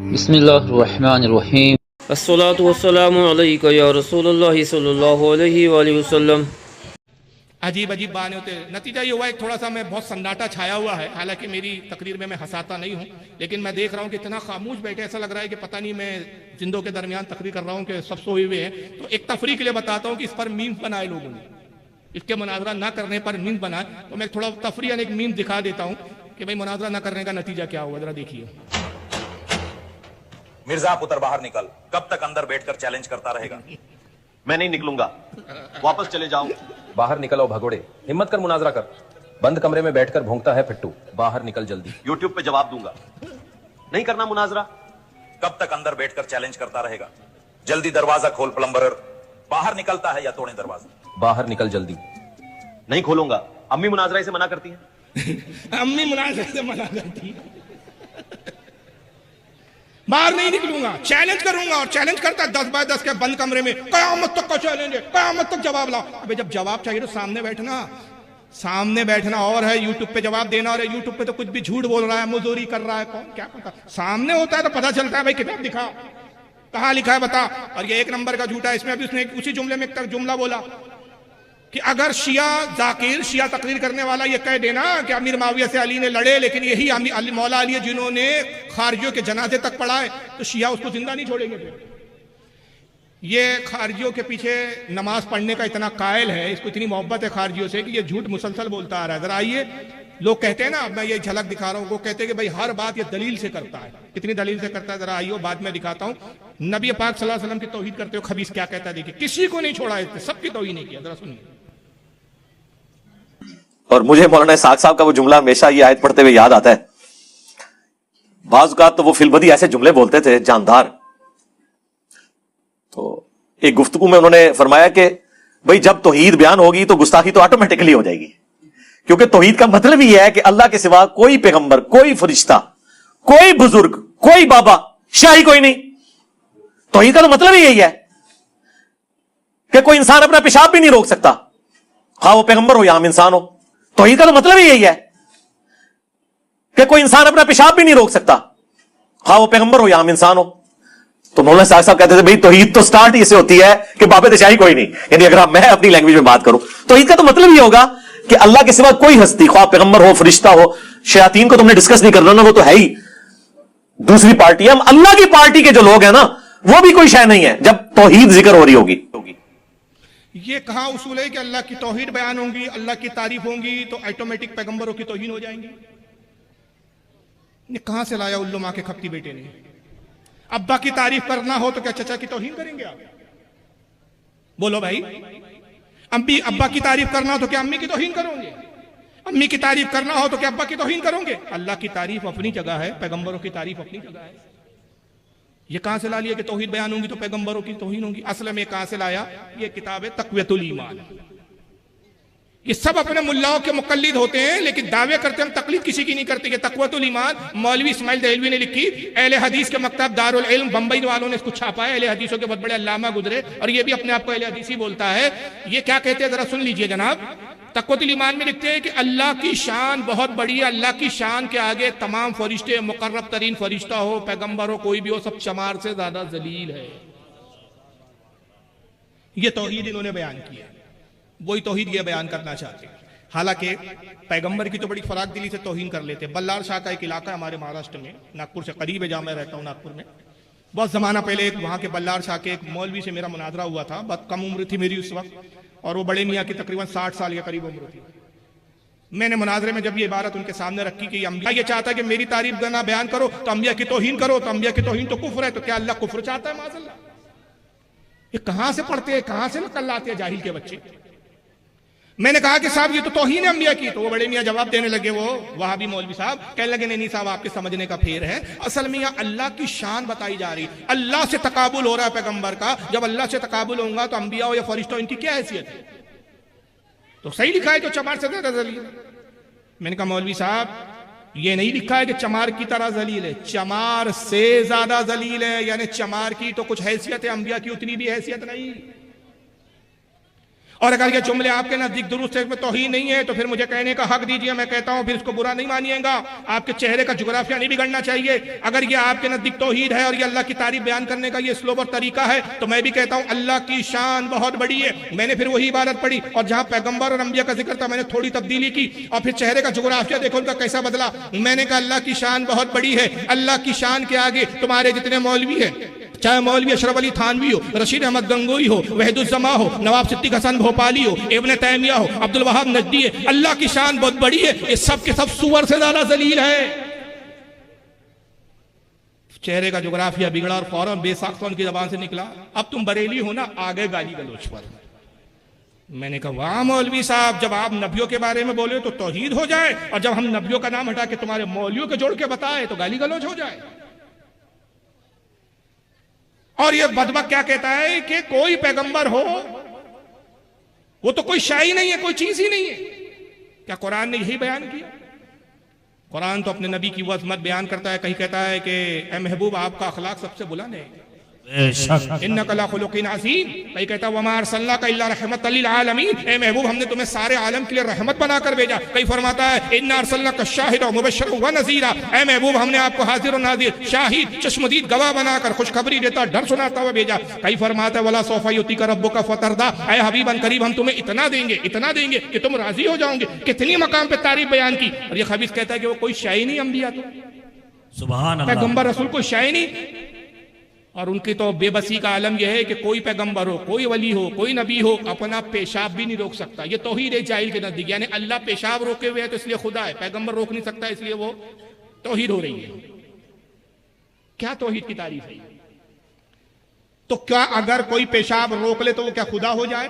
बिस्मिल्लाहिर्रहमानिर्रहीम। अस्सलातु वस्सलामु अलैका या रसूलुल्लाह सल्लल्लाहु अलैहि वसल्लम। अजीब अजीब बातें होते हैं। नतीजा ये हुआ है थोड़ा सा मैं बहुत सन्नाटा छाया हुआ है। हालांकि मेरी तकरीर में मैं हंसाता नहीं हूँ, लेकिन मैं देख रहा हूँ कि इतना खामोश बैठे, ऐसा लग रहा है कि पता नहीं मैं जिंदों के दरमियान तकरीर कर रहा हूँ कि सब सोए हुए हैं। तो एक तफरी के लिए बताता हूँ कि इस पर मीम्स बनाए लोगों ने, इसके मुनाजरा ना करने पर मीम्स बनाए। तो मैं थोड़ा तफरी एक मीम दिखा देता हूँ कि भाई मुनाजरा ना करने का नतीजा क्या हुआ, जरा देखिए। मिर्जा पुत्र बाहर निकल, कब तक अंदर बैठकर चैलेंज करता रहेगा? मैं नहीं निकलूंगा, वापस चले जाऊं। बाहर निकल ओ भगोड़े, हिम्मत कर मुनाजरा कर। बंद कमरे में बैठकर भौंकता है फिट्टू, बाहर निकल जल्दी। यूट्यूब पे जवाब दूंगा, नहीं करना मुनाजरा। कब तक अंदर बैठकर चैलेंज करता रहेगा? जल्दी दरवाजा खोल प्लम्बर। बाहर निकलता है या तोड़े दरवाजा? बाहर निकल जल्दी। नहीं खोलूंगा, अम्मी मुनाजरा से मना करती है। अम्मी मुनाजरा से मना करती है। बाहर नहीं निकलूंगा, चैलेंज करूंगा। और चैलेंज करता है 10 बाय 10 के बंद कमरे में, कयामत तक का चैलेंज है, कयामत तक जवाब लाओ। अबे जब जवाब चाहिए तो सामने बैठना, सामने बैठना और है यूट्यूब पे जवाब देना। और यूट्यूब पे तो कुछ भी झूठ बोल रहा है, मुजोरी कर रहा है, कौन क्या पता। सामने होता है तो पता चलता है, भाई किताब दिखा, कहां लिखा है बता। और ये 1 नंबर का झूठा है। इसमें अभी उसने उसी जुमले में एक जुमला बोला कि अगर शिया जाकिर, शिया तकरीर करने वाला ये कह देना कि अमीर माविया से अली ने लड़े, लेकिन यही अली मौला अली है जिन्होंने खारजियों के जनाजे तक पढ़ाए, तो शिया उसको जिंदा नहीं छोड़ेंगे। ये खारजियों के पीछे नमाज पढ़ने का इतना कायल है, इसको इतनी मोहब्बत है खारजियों से कि ये झूठ मुसलसल बोलता आ रहा है। जरा आइए, लोग कहते हैं ना, अब मैं ये झलक दिखा रहा हूं, वो कहते हैं कि भाई हर बात ये दलील से करता है। कितनी दलील से करता है जरा आइए, बाद में दिखाता हूं। नबी पाक सल्लल्लाहु अलैहि वसल्लम की तौहीद करते हो खबीस क्या कहता है, देखिए। किसी को नहीं छोड़ा, इसने सबकी तौहीद नहीं किया, जरा सुनिए। और मुझे मौलाना साग साहब का वो जुमला हमेशा ये आयत पढ़ते हुए याद आता है। बाज़ औक़ात तो वो फिलबदी ऐसे जुमले बोलते थे जानदार। तो एक गुफ्तगू में उन्होंने फरमाया कि भाई जब तौहीद बयान होगी तो गुस्ताखी तो ऑटोमेटिकली हो जाएगी, क्योंकि तौहीद का मतलब ही है कि अल्लाह के सिवा कोई पैगंबर, कोई फरिश्ता, कोई बुजुर्ग, कोई बाबा, शाही कोई नहीं। तौहीद का तो मतलब ही यही है कि कोई इंसान अपना पेशाब भी नहीं रोक सकता, हाँ वो पैगंबर हो या आम इंसान हो। तौहीद का तो मतलब ही यही है कि कोई इंसान अपना पेशाब भी नहीं रोक सकता, हाँ वो पैगंबर हो या आम इंसान हो। तो मौलाना साहब कहते थे भाई तौहीद तो स्टार्ट ही इससे होती है कि बाबे तशाही कोई नहीं। यानी अगर मैं अपनी लैंग्वेज में बात करूं, तौहीद का तो मतलब ये होगा कि अल्लाह के सिवा कोई हस्ती, ख्वाह पैगंबर हो, फरिश्ता हो, शयातीन को तुमने डिस्कस नहीं करना ना, वो तो है ही दूसरी पार्टी। हम अल्लाह की पार्टी के जो लोग हैं ना, वो भी कोई शय नहीं है जब तौहीद जिक्र हो रही होगी। ये कहां उसूल है कि अल्लाह की तौहीद बयान होंगी, अल्लाह की तारीफ होंगी तो ऑटोमेटिक पैगंबरों की तौहीन हो जाएंगी? ये कहां से लाया उल्लू मां के खपती बेटे ने? अब्बा की तारीफ करना हो तो क्या चचा की तौहीन करेंगे आप? बोलो भाई। अब्बा की तारीफ करना हो तो क्या अम्मी की तौहीन करोगे? अम्मी की तारीफ करना हो तो क्या अब्बा की तौहीन करोगे? अल्लाह की तारीफ अपनी जगह है, पैगंबरों की तारीफ अपनी जगह है। ये कहां से ला लिया कि तौहीद बयान होंगी तो पैगंबरों की तौहीन होंगी? असल में कहां से लाया? ये किताब है तक़वियतुल ईमान। ये सब अपने मुल्लाओं के मुक़ल्लिद होते हैं, लेकिन दावे करते हम तक़लीद किसी की नहीं करते। ये तक़वियतुल ईमान मौलवी इस्माइल देहलवी ने लिखी। अहले हदीस के मकतब दारुल इल्म बंबई वालों ने इसको छापा है। अहले हदीसों के बहुत बड़े अल्लामा गुजरे और ये भी अपने आप को अहले हदीस ही बोलता है। ये क्या कहते हैं जरा सुन लीजिए जनाब। तक़वियतुल ईमान में लिखते हैं कि अल्लाह की शान बहुत बड़ी है। अल्लाह की शान के आगे तमाम फरिश्ते, मुकर्रब तरीन फरिश्ता हो, पैगंबर हो, कोई भी हो, सब चमार से ज्यादा जलील है। ये तौहीद इन्होंने बयान की है, वही तौहीद ये बयान करना चाहते हैं। हालांकि पैगंबर की तो बड़ी फराक दिली से तौहीन कर लेते हैं। बल्लार शाह का एक इलाका है हमारे महाराष्ट्र में, नागपुर से करीब है जहां मैं रहता हूँ, नागपुर में। बहुत जमाना पहले एक वहां के बल्लार शाह के एक मौलवी से मेरा मुनाजरा हुआ था। बहुत कम उम्र थी मेरी उस वक्त, और वो बड़े मियाँ की तकरीबन 60 साल के करीब उम्र थी। मैंने मुनाजरे में जब ये इबारत उनके सामने रखी कि अम्बिया ये चाहता है कि मेरी तारीफ करना बयान करो तो अम्बिया की तौहीन करो, तो अम्बिया की तौहीन तो कुफ्र है, तो क्या अल्लाह कुफ्र चाहता है? माज़अल्लाह। ये कहां से पढ़ते हैं, कहां से नकल लाते हैं जाहिल के बच्चे। मैंने कहा कि साहब ये तो तौहीन है अम्बिया की। तो वो बड़े मियाँ जवाब देने लगे, वो वहां भी मौलवी साहब कहने लगे नहीं साहब आपके समझने का फेर है। असल में यहाँ अल्लाह की शान बताई जा रही, अल्लाह से तकाबुल हो रहा है पैगंबर का। जब अल्लाह से तकाबुल होगा तो अम्बिया हो या फरिश्तों, इनकी क्या हैसियत है? तो सही लिखा है जो चमार से ज्यादा जलील। मैंने कहा मौलवी साहब ये नहीं लिखा है कि चमार की तरह जलील है, चमार से ज्यादा जलील है। यानी चमार की तो कुछ हैसियत है, अम्बिया की उतनी भी हैसियत नहीं। और अगर ये जुमले आपके नजदीक दुरुस्त है, तौहीन नहीं है, तो फिर मुझे कहने का हक दीजिए, मैं कहता हूं फिर इसको बुरा नहीं मानिएगा। आपके चेहरे का जुग्राफिया नहीं बिगड़ना चाहिए। अगर ये आपके नजदीक तौहीद है और ये अल्लाह की तारीफ बयान करने का ये स्लोब और तरीका है, तो मैं भी कहता हूं अल्लाह की शान बहुत बड़ी है। मैंने फिर वही इबारत पढ़ी और जहां पैगंबर और अंबिया का जिक्र था मैंने थोड़ी तब्दीली की और फिर चेहरे का जुग्राफिया देखो उनका कैसा बदला। मैंने कहा अल्लाह की शान बहुत बड़ी है, अल्लाह की शान के आगे तुम्हारे जितने मौलवी है, चाहे मौलवी अशरफ अली थानवी हो, रशीद अहमद गंगोई हो, वहीदुज्जमा हो, नवाब सिद्दीक हसन भोपाली हो, इब्न तैमिया हो, अब्दुल वहाब नजदी है, अल्लाह की शान बहुत बड़ी है। ये सब के सब सुअर से ज्यादा जलील है। चेहरे का जुग्राफिया बिगड़ा और फौरन बेसाख्ता उनकी जबान से निकला, अब तुम बरेली हो ना, आगे गाली गलोच पर। मैंने कहा वाह मौलवी साहब, जब आप नबियों के बारे में बोले तो तौहीद हो जाए, और जब हम नबियों का नाम हटा के तुम्हारे मौलवियों को जोड़ के बताए तो गाली गलोच हो जाए। और ये बदबक क्या कहता है कि कोई पैगंबर हो वो तो कोई शाही नहीं है, कोई चीज ही नहीं है। क्या कुरान ने यही बयान किया? कुरान तो अपने नबी की वो अज़मत बयान करता है, कहीं कहता है कि ए महबूब आपका अखलाक सबसे बुलंद है, इन्नका लखुलुकिन अज़ीम। कहीं कहता है वमा अरसलनाका इल्ला रहमतल लिल आलमीन, ए महबूब हमने तुम्हें सारे आलम के लिए रहमत बनाकर भेजा। कहीं फरमाता है इन्ना अरसलनाका शाहिदा व मुबश्शिरन व नज़ीरा, ए महबूब हमने आपको हाजिर और नाज़िर, शाहिद, चश्मदीद, गवाह बनाकर खुशखबरी देता, डर सुनाता हुआ भेजा। कहीं फरमाता है वला सौफा युतीका रब्बुका फतरदा, ए हबीबन करीब हम तुम्हें इतना देंगे कि तुम राजी हो जाओगे। कितनी मकाम पे तारीफ बयान की। और ये खबीस कहता है कि वो कोई शाही नहीं अंबिया, तो सुभान अल्लाह, पैगंबर रसूल कोई शाही नहीं। और उनकी तो बेबसी का आलम यह है कि कोई पैगंबर हो, कोई वली हो, कोई नबी हो, अपना पेशाब भी नहीं रोक सकता। ये तौहीद है जाहिल के नजदीक, यानी अल्लाह पेशाब रोके हुए है तो इसलिए खुदा है, पैगंबर रोक नहीं सकता इसलिए वो तौहीद हो रही है। क्या तौहीद की तारीफ है? तो क्या अगर कोई पेशाब रोक ले तो वो क्या खुदा हो जाए?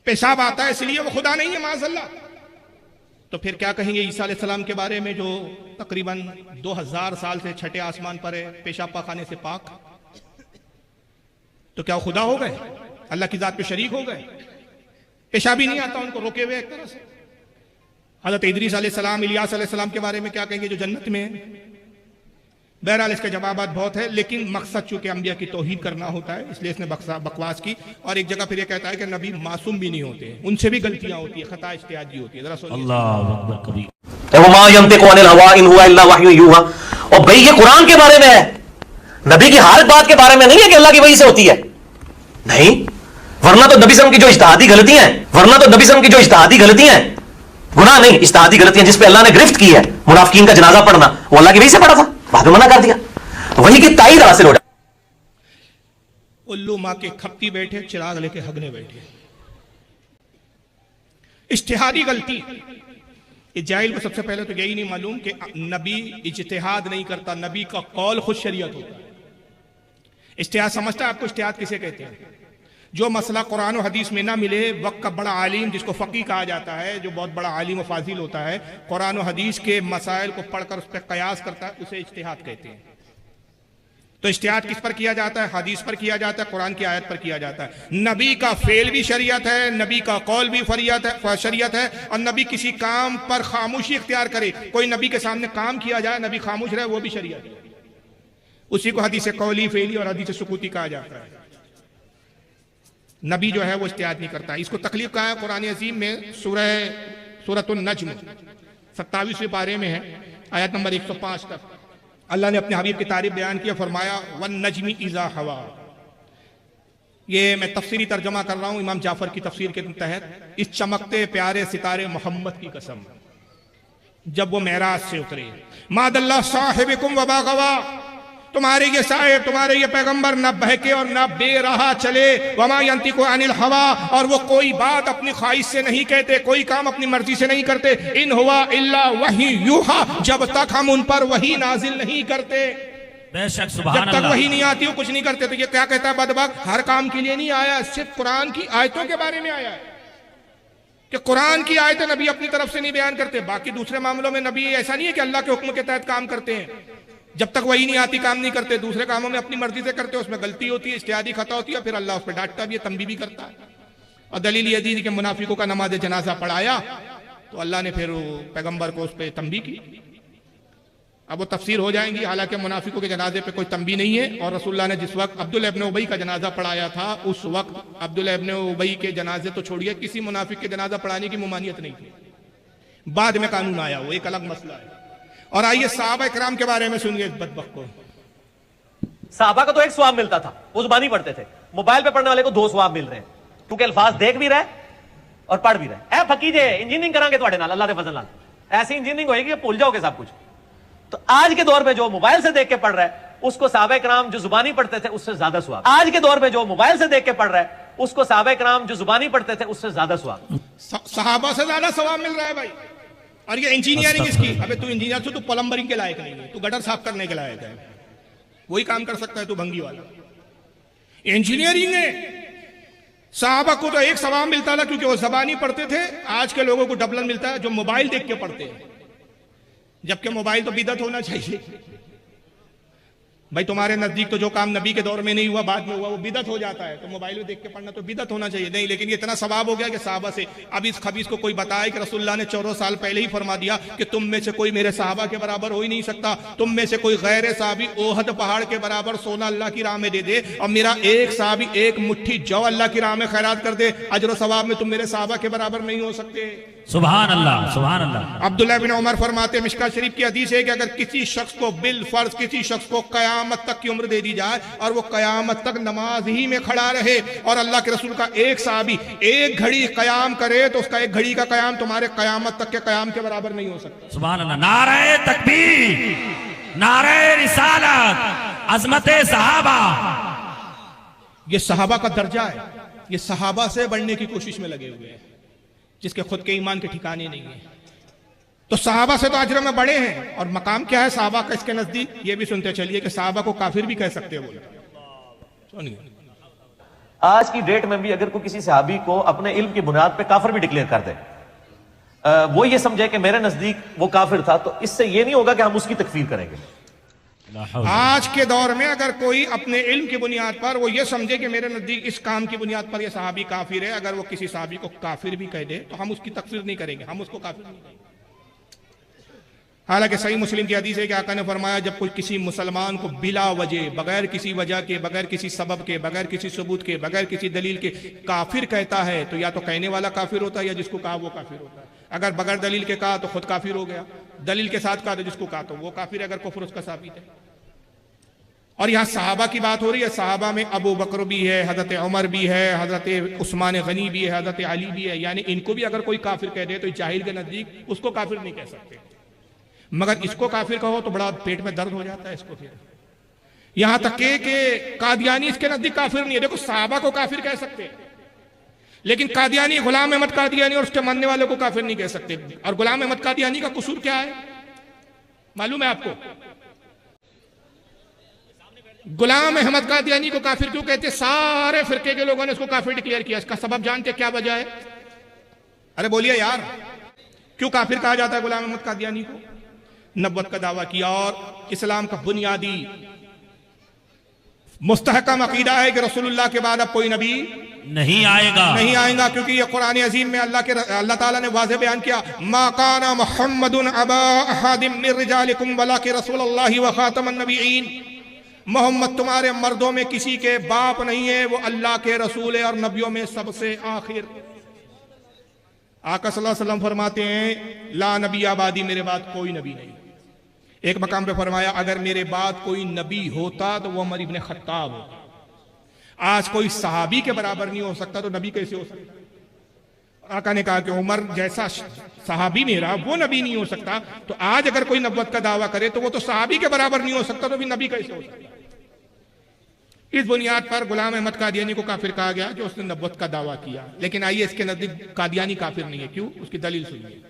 पेशाब आता है इसलिए वो खुदा नहीं है माज़अल्लाह। तो फिर क्या कहेंगे ईसा अलैहिस्सलाम के बारे में जो तकरीबन 2000 साल से छठे आसमान पर है, पेशाब पाखाने से पाक? तो क्या खुदा हो गए? अल्लाह की जात पे शरीक हो गए? पेशाब ही नहीं आता उनको, रोके हुए एक तरह से। हज़रत इदरीस अलैहिस्सलाम, इलियास अलैहिस्सलाम के बारे में क्या कहेंगे जो जन्नत में है? बहरहाल इसके जवाबात बहुत है, लेकिन मकसद चूंकि अंबिया की तौहीद करना होता है इसलिए इसने बकवास की। और एक जगह फिर ये कहता है कि नबी मासूम भी नहीं होते, उनसे भी गलतियां होती है, खता इज्तिहादी होती है। जरा सुनिए। अल्लाह अकबर कबीर। वमा यंतिकु अनिल हवा इन हुवा इल्ला वह्यु यूहा। और भाई ये कुरान के बारे में है, नबी की हर बात के बारे में नहीं है कि अल्लाह की वही से होती है, नहीं। वरना तो नबी सल्लल्लाहु अलैहि वसल्लम की जो इज्तिहादी गलतियां हैं, गुनाह नहीं, इज्तिहादी गलतियां जिस पे अल्लाह ने गिरफ्त की है, मुनाफिकीन का जनाजा पढ़ना, वो अल्लाह की वही से पढ़ा था, बाद में मना कर दिया, वही की ताईद हासिल हो जाए। उल्लू माँ के खपती बैठे, चिराग लेके हगने बैठे। इज्तिहादी गलती। इस जाहिल को सबसे पहले तो यही नहीं मालूम कि नबी इज्तिहाद नहीं करता, नबी का कौल खुद शरीयत होता है। इज्तिहाद समझता है आपको इज्तिहाद किसे कहते हैं? जो मसला कुरान और हदीस में ना मिले, वक्त का बड़ा आलिम जिसको फ़कीह कहा जाता है, जो बहुत बड़ा आलिम और फाजिल होता है, कुरान और हदीस के मसाइल को पढ़कर उस पर कयास करता है, उसे इज्तिहाद कहते हैं। तो इज्तिहाद किस पर किया जाता है? हदीस पर किया जाता है, कुरान की आयत पर किया जाता है। नबी का फेल भी शरीयत है, नबी का कौल भी शरीयत है। और नबी किसी काम पर खामोशी इख्तियार करे, कोई नबी के सामने काम किया जाए, नबी खामोश रहे, वो भी शरीयत है। उसी को हदीस कौली, फेली और हदीस सुकूती कहा जाता है। नबी जो है वो इज्तिहाद नहीं करता। इसको तकलीफ कहा है कुरान अजीम में, सूरतुन नज्म 27वें पारे में है, आयत नंबर 105 तक। अल्लाह ने अपने हबीब की तारीफ बयान किया, फरमाया वन नज्मी इज़ा हवा। ये मैं तफसीरी तर्जमा कर रहा हूं इमाम जाफर की तफसीर के तहत। इस चमकते प्यारे सितारे मोहम्मद की कसम, जब वो मेराज से उतरे, मादल्ला साहिबिकुम व बागवा, तुम्हारे ये साहिब, तुम्हारे ये पैगंबर न बहके और न बेराह चले। वमा यंतिकु अनिल हवा, और वो कोई बात अपनी ख्वाहिश से नहीं कहते, कोई काम अपनी मर्जी से नहीं करते। इन हुआ इल्ला वही यूहा, जब तक हम उन पर वही नाजिल नहीं करते, बेशक सुभान अल्लाह, जब तक वही नहीं आती वो कुछ नहीं करते। तो ये क्या कहता है बदबक? हर काम के लिए नहीं आया, सिर्फ कुरान की आयतों के बारे में आया है कि कुरान की आयतें नबी अपनी तरफ से नहीं बयान करते। बाकी दूसरे मामलों में नबी ऐसा नहीं है कि अल्लाह के हुक्म के तहत काम करते हैं, जब तक वही नहीं आती काम नहीं करते। दूसरे कामों में अपनी मर्जी से करते, उसमें गलती होती है, इज्तिहादी खता होती है, फिर अल्लाह उस पर डांटता भी है, तंबीह भी करता है। और दलील ये दी कि मुनाफिकों का नमाज जनाजा पढ़ाया तो अल्लाह ने फिर पैगंबर को उस पर तंबीह की। अब वो तफसीर हो जाएंगी। हालांकि मुनाफिकों के जनाजे पे कोई तंबी नहीं है, और रसूलुल्लाह ने जिस वक्त अब्दुल्लाह इब्न उबई का जनाजा पढ़ाया था, उस वक्त अब्दुल्लाह इब्न उबई के जनाजे तो छोड़िए, किसी मुनाफिक के जनाजा पढ़ाने की मुमानियत नहीं थी। बाद में कानून आया, वो एक अलग मसला है। और आइए सहाबा इकराम के बारे में सुनिए इस बदबख्त को। सहाबा का तो एक सवाब मिलता था, वो जुबानी पढ़ते थे। मोबाइल पे पढ़ने वाले को 2 सवाब मिल रहे हैं, क्योंकि अल्फाज देख भी रहे और पढ़ भी रहे। ए फकीजे इंजीनियरिंग करांगे ਤੁਹਾਡੇ ਨਾਲ, अल्लाह के फजल नाल ऐसी इंजीनियरिंग होएगी कि भूल जाओगे सब कुछ। तो आज के दौर में जो मोबाइल से देख के पढ़ रहा है, उसको सहाबा इकराम जो जुबानी पढ़ते थे उससे ज्यादा सवाब। आज के दौर में जो मोबाइल से देख के पढ़ रहा है, उसको सहाबा इकराम जो जुबानी पढ़ते थे उससे ज्यादा सवाब। सहाबा से ज्यादा सवाब मिल रहा है भाई। और ये इंजीनियरिंग इसकी, अबे तू इंजीनियर तू प्लम्बरिंग के लायक नहीं है, तू गटर साफ करने के लायक है, वही काम कर सकता है तू भंगी वाला। इंजीनियरिंग है। सहाबा को तो एक सवाब मिलता था क्योंकि वो जबानी पढ़ते थे, आज के लोगों को डबल मिलता है जो मोबाइल देख के पढ़ते हैं, जबकि मोबाइल तो बिदअत होना चाहिए। भाई तुम्हारे नजदीक तो जो काम नबी के दौर में नहीं हुआ बाद में हुआ वो बिदअत हो जाता है, तो मोबाइल में देख के पढ़ना तो बिदअत होना चाहिए नहीं। लेकिन ये इतना सवाब हो गया कि साहबा से अब इस खबीस को कोई बताए कि रसूलुल्लाह ने 14 साल पहले ही फरमा दिया कि तुम में से कोई मेरे साहबा के बराबर हो ही नहीं सकता। तुम में से कोई गैर साहबी ओहद पहाड़ के बराबर सोना अल्लाह की राह में दे दे और मेरा एक साहबी एक मुट्ठी जौ अल्लाह की राह में खैरात कर दे, अजर सवाब में तुम मेरे साहबा के बराबर नहीं हो सकते। सुभान अल्लाह, सुभान अल्लाह। अब्दुल्लाह बिन उमर फरमाते, मिशका शरीफ की हदीस है कि अगर किसी शख्स को बिल फर्ज किसी शख्स को कयामत तक की उम्र दे दी जाए और वो कयामत तक नमाज ही में खड़ा रहे और अल्लाह के रसूल का एक साहबी एक घड़ी कयाम करे, तो उसका एक घड़ी का कयाम तुम्हारे कयामत तक के कयाम के बराबर नहीं हो सकता। सुभान अल्लाह। नारे तकबीर, नारे रिसालत, अजमते सहाबा। ये सहाबा का दर्जा है, ये सहाबा से बढ़ने की कोशिश में लगे हुए हैं जिसके खुद के ईमान के ठिकाने नहीं है। तो सहाबा से तो अजर में बड़े हैं। और मकाम क्या है सहाबा का इसके नजदीक, ये भी सुनते चलिए कि सहाबा को काफिर भी कह सकते हैं। बोले आज की डेट में भी अगर कोई किसी सहाबी को अपने इल्म की बुनियाद पे काफिर भी डिक्लेयर कर दे, वो ये समझे कि मेरे नजदीक वो काफिर था, तो इससे ये नहीं होगा कि हम उसकी तकफीर करेंगे। आज के दौर में अगर कोई अपने इल्म की बुनियाद पर वो ये समझे कि मेरे नजदीक इस काम की बुनियाद पर ये सहाबी काफिर है, अगर वो किसी सहाबी को काफिर भी कह दे तो हम उसकी तकफीर नहीं करेंगे, हम उसको काफिर नहीं कहेंगे। हालांकि सही मुस्लिम की हदीस है कि आका ने फरमाया, जब कोई किसी मुसलमान को बिला वजह, बगैर किसी वजह के, बगैर किसी सबब के, बगैर किसी सबूत के, बगैर किसी दलील के काफिर कहता है, तो या तो कहने वाला काफिर होता है या जिसको कहा वो काफिर होता है। अगर बगैर दलील के कहा तो खुद काफिर हो गया, दलील के साथ कहा तो जिसको कहा तो वो काफिर, अगर कुफ्र उसका साबित है। और यहां सहाबा की बात हो रही है, सहाबा में अबू बकर भी है, हजरत उमर भी है, हजरत उस्मान गनी भी है, हजरत अली भी है। यानी इनको भी अगर कोई काफिर कह दे तो जाहिल के नजदीक उसको काफिर नहीं कह सकते, मगर इसको काफिर कहो तो बड़ा पेट में दर्द हो जाता है इसको। फिर यहां तक के कादियानी इसके नजदीक काफिर नहीं है। देखो सहाबा को काफिर कह सकते लेकिन कादियानी गुलाम अहमद कादियानी और उसके मानने वालों को काफिर नहीं कह सकते। और गुलाम अहमद कादियानी का कसूर क्या है मालूम है आपको? गुलाम अहमद कादियानी को काफिर क्यों कहते? सारे फिरके के लोगों ने उसको काफिर डिक्लेयर किया। इसका सबब जानते क्या वजह है? अरे बोलिए यार, क्यों काफिर कहा जाता है गुलाम अहमद कादियानी को? नबुव्वत का दावा किया और इस्लाम का बुनियादी मुस्तहकम अकीदा है कि रसूलुल्लाह के बाद अब कोई नबी नहीं आएगा, क्योंकि ये कुरान अजीम में अल्लाह ताला ने वाज़ेह बयान किया, मा काना मुहम्मदुन अबा अहदिम मिन रिजालिकुम वलाकि रसूलुल्लाहि व खातमन नबिय्यीन। मोहम्मद तुम्हारे मर्दों में किसी के बाप नहीं है, वो अल्लाह के रसूल है और नबियों में सबसे आखिर। आका सल्लल्लाहु अलैहि वसल्लम फरमाते हैं, ला नबी आबादी, मेरे बाद कोई नबी नहीं। एक मकाम पे फरमाया, अगर मेरे बाद कोई नबी होता तो वो उमर इब्न खत्ताब होता। आज कोई सहाबी के बराबर नहीं हो सकता तो नबी कैसे हो सकता? आका ने कहा कि उमर जैसा सहाबी मेरा वो नबी नहीं हो सकता, तो आज अगर कोई नबुव्वत का दावा करे तो वो तो सहाबी के बराबर नहीं हो सकता, तो भी नबी कैसे हो सकता? इस बुनियाद पर गुलाम अहमद कादियानी को काफिर कहा गया जो उसने नबुव्वत का दावा किया। लेकिन आइए इसके नजदीक कादियानी काफिर नहीं है। क्यों? उसकी दलील सुनिए।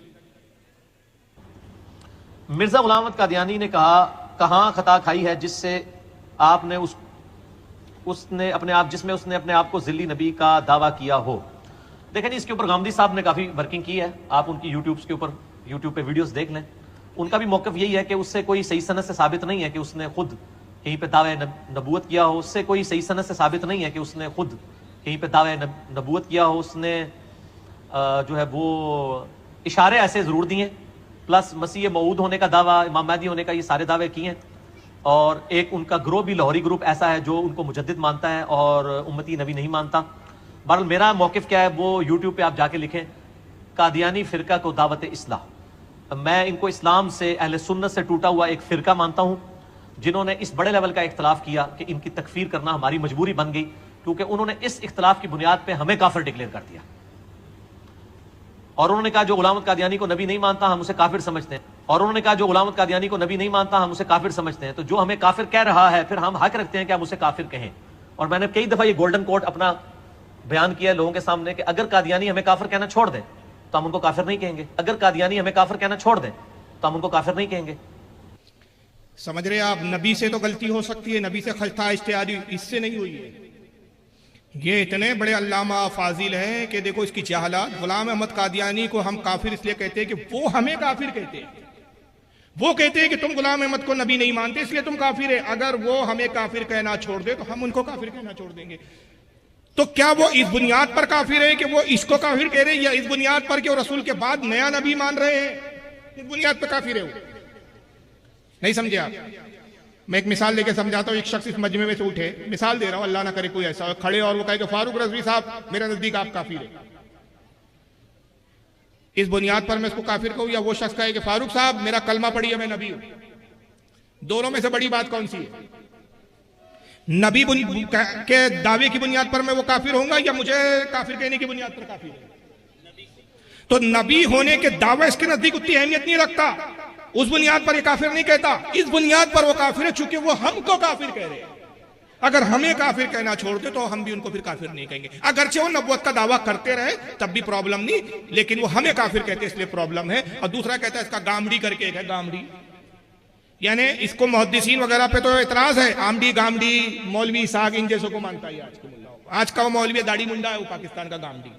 मिर्जा गुलाम अहमद कादियानी ने कहा, कहां खता खाई है जिससे आपने उसने अपने आप जिसमें उसने अपने आप को जिल्ली नबी का दावा किया हो। देखें जी, इसके ऊपर गामदी साहब ने काफी वर्किंग की है। आप उनकी यूट्यूब पे वीडियोस देख लें। उनका भी मौकफ यही है कि उससे कोई सही सनद से साबित नहीं है कि उसने खुद कहीं पे दावे नबूवत किया हो। उससे कोई सही सनद से साबित नहीं है कि उसने खुद कहीं पे दावे नबूवत किया हो। उसने जो है वो इशारे ऐसे जरूर दिए प्लस मसीह मऊद होने का दावा, इमाम महदी होने का, ये सारे दावे किए हैं। और एक उनका ग्रुप भी लाहौरी ग्रुप ऐसा है जो उनको मुजद्दिद मानता है और उम्मती नबी नहीं मानता। बहरहाल मेरा मौक़िफ़ क्या है वो यूट्यूब पे आप जाके लिखें, कादियानी फ़िरका को दावत इस्लाह। मैं इनको इस्लाम से, अहले सुन्नत से टूटा हुआ एक फ़िरका मानता हूँ जिन्होंने इस बड़े लेवल का इख्तलाफ किया कि इनकी तकफीर करना हमारी मजबूरी बन गई, क्योंकि उन्होंने इस इख्तलाफ की बुनियाद पर हमें काफिर डिक्लेयर कर दिया। और उन्होंने कहा जो गुलाम कादियानी को नबी नहीं मानता हम उसे काफिर समझते हैं, और उन्होंने कहा जो गुलाम कादियानी को नबी नहीं मानता हम उसे काफिर समझते हैं। तो जो हमें काफिर कह रहा है फिर हम हक रखते हैं कि हम उसे काफिर कहें। और मैंने कई दफा ये गोल्डन कोट अपना बयान किया लोगों के सामने कि अगर कादियानी हमें काफिर कहना छोड़ दें तो हम उनको काफिर नहीं कहेंगे, अगर कादियानी हमें काफिर कहना छोड़ दें तो हम उनको काफिर नहीं कहेंगे। समझ रहे आप, नबी से तो गलती हो सकती है, नबी से खता इश्तिहारी इससे नहीं हुई है। ये इतने बड़े अल्लामा फाजिल हैं कि देखो इसकी जहालत। गुलाम अहमद कादियानी को हम काफिर इसलिए कहते हैं कि वो हमें काफिर कहते हैं। वो कहते हैं कि तुम गुलाम अहमद को नबी नहीं मानते इसलिए तुम काफिर है। अगर वो हमें काफिर कहना छोड़ दे तो हम उनको काफिर कहना छोड़ देंगे। तो क्या वो इस बुनियाद पर काफिर है कि वो इसको काफिर कह रहे हैं, या इस बुनियाद पर कि वो रसूल के बाद नया नबी मान रहे हैं? इस बुनियाद पर काफिर है वो। नहीं समझे आप? मैं एक मिसाल लेके समझाता हूँ। एक शख्स इस मजमे में से उठे, मिसाल दे रहा हूँ, अल्लाह ना करे कोई ऐसा खड़े और वो कहे कि फारूक रज़वी साहब मेरे नजदीक आप काफिर है। इस बुनियाद पर मैं इसको काफिर कहूँ, या वो शख्स कहे कि फारूक साहब मेरा कलमा पढ़िए मैं नबी हूं। दोनों में से बड़ी बात कौन सी है? नबी के दावे की बुनियाद पर मैं वो काफिर होऊंगा, या मुझे काफिर कहने की बुनियाद पर काफिर है? तो नबी होने के दावे इसके नजदीक उतनी अहमियत नहीं रखता, उस बुनियाद पर ये काफिर नहीं कहता। इस बुनियाद पर वो काफिर है चूंकि वो हमको काफिर कह रहे हैं। अगर हमें काफिर कहना छोड़ दे तो हम भी उनको फिर काफिर नहीं कहेंगे। अगरचे वो नबुव्वत का दावा करते रहे तब भी प्रॉब्लम नहीं, लेकिन वो हमें काफिर कहते इसलिए प्रॉब्लम है। और दूसरा कहता है इसका गामडी करके एक है, गामडी यानी इसको मुहद्दिसीन वगैरह पे तो एतराज है। आमडी गामडी मौलवी इसाक इन जैसों को मानता है आज के मुल्ला। आज का वो मौलवी दाढ़ी मुंडा है, वो पाकिस्तान का गामडी।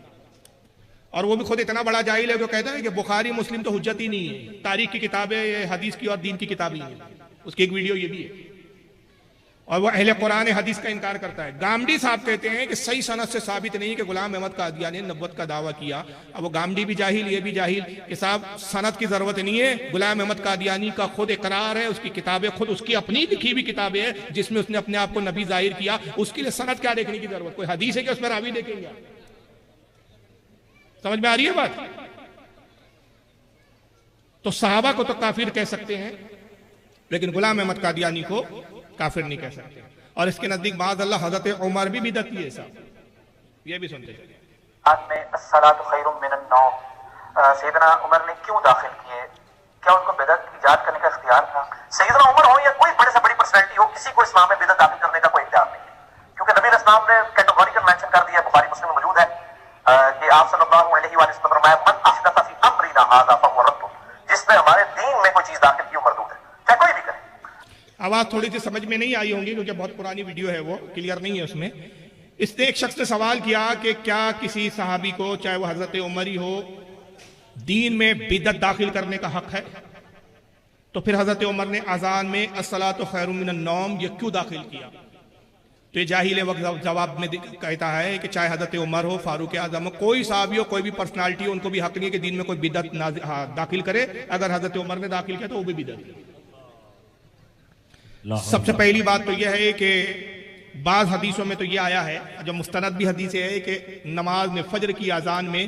और वो भी खुद इतना बड़ा जाहिल है जो कहता है कि बुखारी मुस्लिम तो हुज्जत ही नहीं है, तारीख की किताबें हदीस की और दीन की किताबें हैं। उसकी एक वीडियो ये भी है। और वो अहले कुरान हदीस का इनकार करता है। गामडी साहब कहते हैं कि सही सनद से साबित नहीं कि गुलाम अहमद कादियानी ने नबुव्वत का दावा किया। अब वो गामडी भी जाहिल, ये भी जाहिल कि साहब सनद की जरूरत नहीं है। गुलाम अहमद कादियानी का खुद इकरार है, उसकी किताबें खुद उसकी अपनी लिखी हुई किताबें हैं जिसमें उसने अपने आप को नबी जाहिर किया। उसके लिए सनद क्या देखने की जरूरत? कोई हदीस है कि उसमें रावी देखेंगे? समझ में आ रही है बात? तो सहाबा को तो काफिर कह सकते हैं, लेकिन गुलाम अहमद कादियानी को काफिर नहीं कह सकते। और इसके नजदीक बाज़ अल्लाह हजरत उमर भी बिदअती है साहब, ये भी सुनते चलिए। आज में अस्सलातु खैरुम मिनन नौम सैयदना उमर ने क्यों दाखिल किए? क्या उनको बिदअत ईजाद करने का इख्तियार था? सैयदना उमर हो या कोई बड़े से बड़ी पर्सनैलिटी हो, किसी को इस्लाम में बिदअत दाखिल करने का कोई इख्तियार नहीं है, क्योंकि नबी इस्लाम ने कैटेगोरिकल मेंशन कर दिया, बुखारी मुस्लिम में मौजूद है कि आप सल्लल्लाहु अलैहि वसल्लम ने फरमाया मन अहदथ फी अमरिना हाज़ा फहुव रद्द, जिसने हमारे दीन में कोई चीज दाखिल की वो मरदूद है, चाहे कोई भी करे। आवाज थोड़ी सी समझ में नहीं आई होंगी क्योंकि बहुत पुरानी वीडियो है, वो क्लियर नहीं है उसमें। इसने एक शख्स ने सवाल किया कि क्या किसी सहाबी को, चाहे वो हजरत उमर ही हो, दीन में बिदअत दाखिल करने का हक है? तो फिर हजरत उमर ने अजान में अस्सलातु खैरुम मिनन नौम ये क्यों दाखिल किया? तो ये जाहिल वक्त जवाब में कहता है कि चाहे हजरत उमर हो, फारूक आजम हो, कोई साहबी हो, कोई भी पर्सनालिटी हो, उनको भी हक नहीं है कि दीन में कोई बिदअत दाखिल करे। अगर हजरत उमर ने दाखिल किया तो वो भी बिदअत है। सबसे पहली बात तो यह है कि बाज हदीसों में तो यह आया है, जो मुस्तनद भी हदीस है कि नमाज में फजर की अजान में,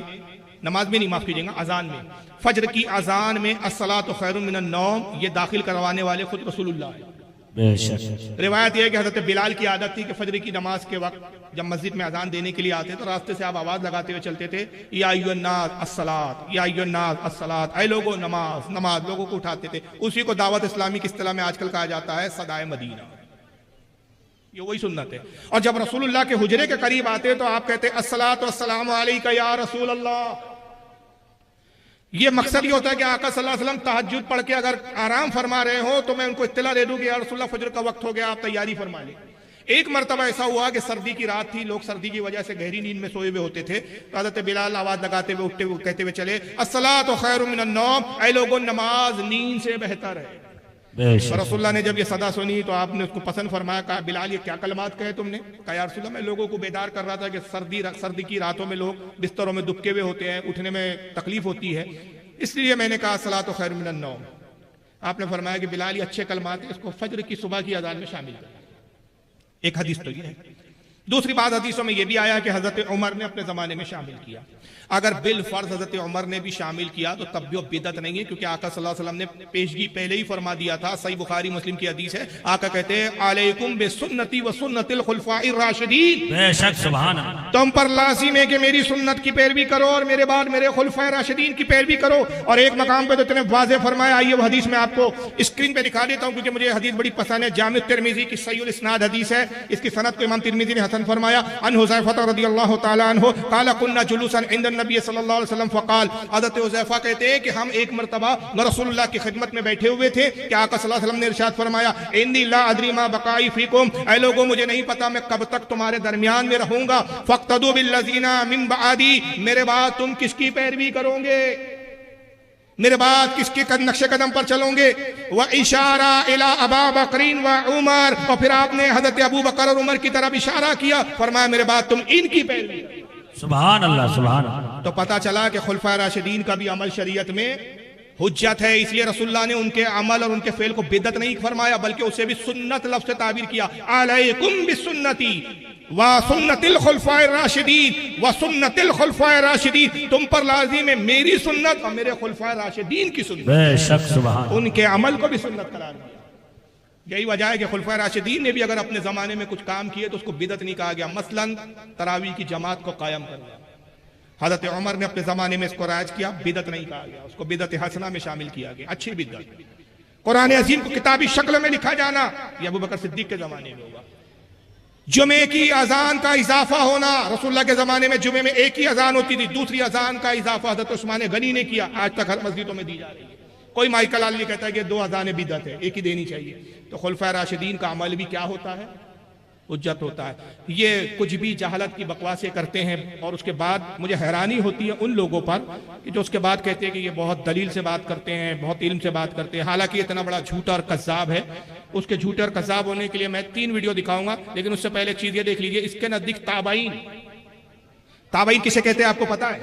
नमाज में नहीं माफ कीजिएगा, अजान में, फजर की अजान में अस्सलातु खैरुम मिनन नौम ये दाखिल करवाने वाले खुद रसूलुल्लाह है। रिवायत यह है कि हजरत बिलाल की आदत थी कि फजर की नमाज के वक्त जब मस्जिद में अजान देने के लिए आते तो रास्ते से आप आवाज लगाते हुए चलते थे, या अय्युहन्नास अस्सलात, या अय्युहन्नास अस्सलात, ऐ लोगों नमाज, नमाज, लोगों को उठाते थे। उसी को दावत इस्लामी की इस्तिलाह में आजकल कहा जाता है सदाए मदीना, ये वही सुन्नत है। और जब रसूलुल्लाह के हुजरे के करीब आते तो आप कहते अस्सलातु वस्सलामु अलैका या रसूल अल्लाह। ये मकसद ये होता है कि आका सल्लल्लाहु अलैहि वसल्लम तहज्जुद पढ़ के अगर आराम फरमा रहे हो तो मैं उनको इत्तला दे दूं कि या रसूलुल्लाह फजर का वक्त हो गया, आप तैयारी फरमा लें। एक मरतबा ऐसा हुआ कि सर्दी की रात थी, लोग सर्दी की वजह से गहरी नींद में सोए हुए होते थे, तो हज़रत बिलाल आवाज लगाते हुए उठते हुए कहते हुए चले अस्सलातु खैरुम मिनन नौम, ऐ लोगों नमाज नींद से बेहतर है। रसूलुल्लाह ने जब ये सदा सुनी तो आपने उसको पसंद फरमाया, कहा बिलाल ये क्या कलमात कहे तुमने? कहा या रसूलल्लाह मैं लोगों को बेदार कर रहा था कि सर्दी की रातों में लोग बिस्तरों में दुबके हुए होते हैं, उठने में तकलीफ होती है, इसलिए मैंने कहा सलातो खैर मिनन नौम। आपने फरमाया कि बिलाल ये अच्छे कलमात हैं, इसको फजर की सुबह की अजान में शामिल कर। एक हदीस तो ये है। दूसरी बात, हदीसों में यह भी आया कि हजरत उमर ने अपने जमाने में शामिल किया। अगर बिल फर्ज हजरत उमर ने भी शामिल किया तो तब भी वो बिदत नहीं है, क्योंकि आका सल्लल्लाहु अलैहि वसल्लम ने पेशगी पहले ही फरमा दिया था। सही बुखारी मुस्लिम की हदीस है, आका कहते हैं अलैकुम बिसुन्नती व सुन्नतिल खुलफाइर राशिदीन, बेशक सुभान अल्लाह, तुम पर लाजिम है कि मेरी सुन्नत की पैरवी करो और मेरे बाद मेरे खुलफाए राशिदीन की पैरवी करो। और एक मकाम पे तो इतने वाज़ेह फरमाया, आइए वो हदीस मैं आपको स्क्रीन पे दिखा देता हूं, क्योंकि मुझे हदीस बड़ी पसंद है। जामिअ तिर्मिज़ी की सहीहुल इस्नाद हदीस है, इसकी सनद को इमाम तिर्मिज़ी ने हसन फरमाया। अन हुज़ैफा रज़ियल्लाहु तआला अन्हु क़ाला कुन्ना जुलूसन इंद नबी सल्लल्लाहु अलैहि वसल्लम फ़क़ाल, हज़रत हुज़ैफा कहते हैं कि हम एक मरतबा रसूलुल्लाह की खिदमत में बैठे हुए थे कि आका सल्लल्लाहु अलैहि वसल्लम ने इरशाद फरमाया, इन्नी ला अदरी मा बक़ाई फ़ीकुम, ऐ लोगों मुझे नहीं पता मैं कब तक तुम्हारे दरमियान में रहूंगा। फ़क़्तदू बिल्लज़ीना मिन बअदी, मेरे बाद तुम किसकी पैरवी करोगे, मेरे बाद किसके नक्शे कदम पर चलोगे। व इशारा इला अबा बकरीन व उमर, और फिर आपने हजरत अबू बकर और उमर की तरफ इशारा किया, फरमाया मेरे बाद तुम इनकी पैरवी। सुभान अल्लाह, सुभान अल्लाह। तो पता चला कि खुलफाए राशिदीन का भी अमल शरीयत में हुज्जत है। इसलिए रसूलुल्लाह ने उनके अमल और उनके फेल को बिदत नहीं फरमाया, बल्कि उसे भी सुन्नत लफ्ज़ से ताबीर किया। अलैकुम बिसुन्नती व सुन्नतिल खुलफाए राशिदीन व सुन्नतिल खुलफाए राशिदीन, तुम पर लाजिम है मेरी सुन्नत और मेरे खुलफाए राशिदीन की सुन्नत। बेशक सुभान, उनके अमल को भी सुन्नत करार दिया। यही वजह है कि खुलफाए राशिदीन ने भी अगर अपने जमाने में कुछ काम किए तो उसको बिदत नहीं कहा गया। मसलन तरावी की जमात को कायम कर दिया, हजरत उमर ने अपने जमाने में इसको राज किया, बिदत नहीं कहा गया, उसको बिदत हसना में शामिल किया गया, अच्छी बिदत। कुरान अजीम को किताबी शक्ल में लिखा जाना यह अबू बकर सिद्दीक के जमाने में हुआ। जुमे की अजान का इजाफा होना, रसूलुल्लाह के जमाने में जुमे में एक ही अजान होती थी, दूसरी अजान का इजाफा हजरत उस्मान गनी ने किया, आज तक हर मस्जिदों में दी जा रही है। कोई माइकल अली कहता है कि दो अजानें बिदअत है, एक ही देनी चाहिए। तो खुलफाए राशिदीन का अमल भी क्या होता है, उज्जत होता है। ये कुछ भी जहालत की बकवासें करते हैं और उसके बाद मुझे हैरानी होती है उन लोगों पर कि जो उसके बाद कहते हैं कि ये बहुत दलील से बात करते हैं, बहुत इल्म से बात करते हैं, हालांकि इतना बड़ा झूठा और कज़्ज़ाब है। उसके झूठे और कज़्ज़ाब होने के लिए मैं 3 वीडियो दिखाऊंगा, लेकिन उससे पहले चीज ये देख लीजिए, इसके नजदीक ताबाइन, ताबाइन किसे कहते हैं आपको पता है?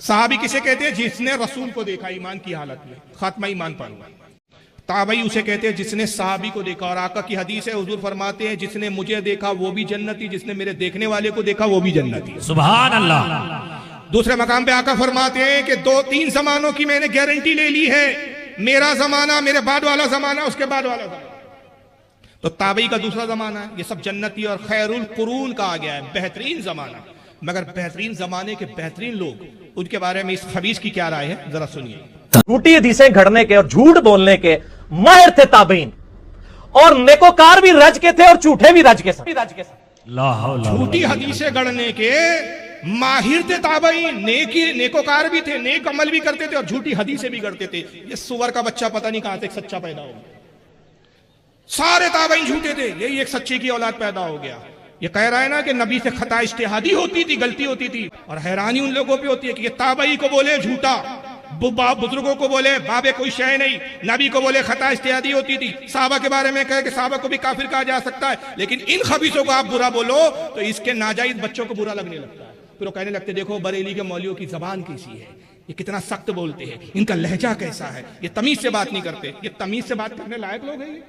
सहाबी किसे कहते हैं? जिसने रसूल को देखा ईमान की हालत में, खात्मा ईमान पर हुआ। ताबई उसे कहते हैं जिसने सहाबी को देखा, और आका की हदीस है, हुजूर फरमाते हैं जिसने मुझे देखा वो भी जन्नती, जिसने मेरे देखने वाले को देखा वो भी जन्नती। सुभान अल्लाह। दूसरे मकाम पे आका फरमाते हैं कि 2-3 जमानों की मैंने गारंटी ले ली है, मेरा जमाना, मेरे बाद वाला जमाना, उसके बाद वाला जमाना। तो ताबई का दूसरा जमाना है, ये सब जन्नती और खैरुल कुरून कहा गया है, बेहतरीन जमाना। मगर बेहतरीन जमाने के बेहतरीन लोग, उनके बारे में इस खबीस की क्या राय है, जरा सुनिए। झूठी हदीसें घड़ने के और झूठ बोलने के माहिर थे ताबीन, और नेकोकार भी रज के थे और झूठे भी रज के साथ। झूठी हदीसें गढ़ने के माहिर थे ताबईन, नेकोकार भी थे, नेक अमल भी करते थे और झूठी हदीसें भी गढ़ते थे। ये सुअर का बच्चा पता नहीं कहां से एक सच्चा पैदा हो गया। सारे ताबईन झूठे थे, यही एक सच्चे की औलाद पैदा हो गया। ये कह रहा है ना कि नबी से खता इज्तिहादी होती थी, गलती होती थी। और हैरानी उन लोगों पे होती है कि ये ताबई को बोले झूठा, बुजुर्गों को बोले बाबे कोई शय नहीं, नबी को बोले खता इज्तिहादी होती थी, साहबा के बारे में कहे कि साहबा को भी काफिर कहा जा सकता है। लेकिन इन खबीसों को आप बुरा बोलो तो इसके नाजायज बच्चों को बुरा लगने लगता है। फिर वो कहने लगते देखो बरेली के मौलियों की जबान कैसी है, ये कितना सख्त बोलते हैं, इनका लहजा कैसा है, ये तमीज से बात नहीं करते। ये तमीज से बात करने लायक लोग हैं ये?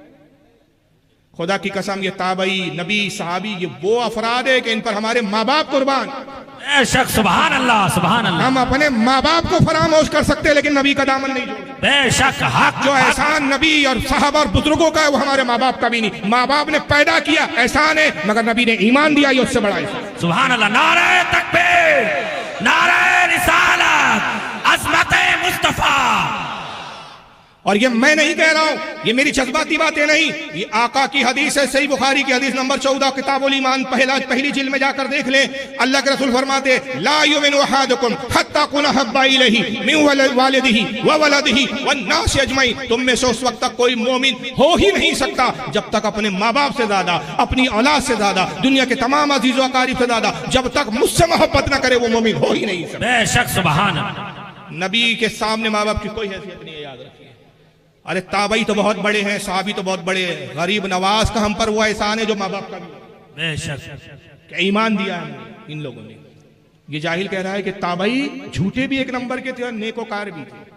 खुदा की कसम ये ताबई, नबी, सहाबी, ये वो अफराद है कि इन पर हमारे माँ बाप कुर्बान। बेशक सुभान अल्लाह, सुभान अल्लाह। हम अपने माँ बाप को फरामोश कर सकते हैं लेकिन नबी का दामन नहीं जोड़। बेशक हक, जो एहसान नबी और साहबा और बुजुर्गों का है वो हमारे माँ बाप का भी नहीं। माँ बाप ने पैदा किया एहसान है, मगर नबी ने ईमान दिया, ये उससे बड़ा एहसान। सुभान अल्लाह। नारे तकबीर, नारे रिसालत, अज़मत मुस्तफा। और ये मैं नहीं कह रहा हूं, ये मेरी जज्बाती बातें नहीं, ये आका की हदीस है, सही बुखारी की हदीस नंबर 14 किताबुल ईमान पहली जिल्द में जाकर देख लें। अल्लाह के रसूल फरमाते ला युमिनु अहादुकुम हत्ता कुना हब्बा इलैहि मिन वालिदिही व वलदिही वन नास अजमईन, तुम में से उस वक्त तक कोई मोमिन हो ही नहीं सकता जब तक अपने माँ बाप से ज्यादा, अपनी औलाद से ज्यादा, दुनिया के तमाम अजीज़ो अकारीब से ज्यादा जब तक मुझसे मोहब्बत न करे वो मोमिन हो ही नहीं सकता। बेशक सुभान अल्लाह। नबी के सामने माँ बाप की कोई हैसियत नहीं है, याद रखिए। अरे ताबई तो बहुत बड़े हैं, सहाबी तो बहुत बड़े हैं, गरीब नवाज का हम पर वो एहसान है जो माँ बाप का भी। बेशक ईमान दिया है इन लोगों ने। ये जाहिल कह रहा है कि ताबई झूठे भी एक नंबर के थे और नेकोकार भी थे।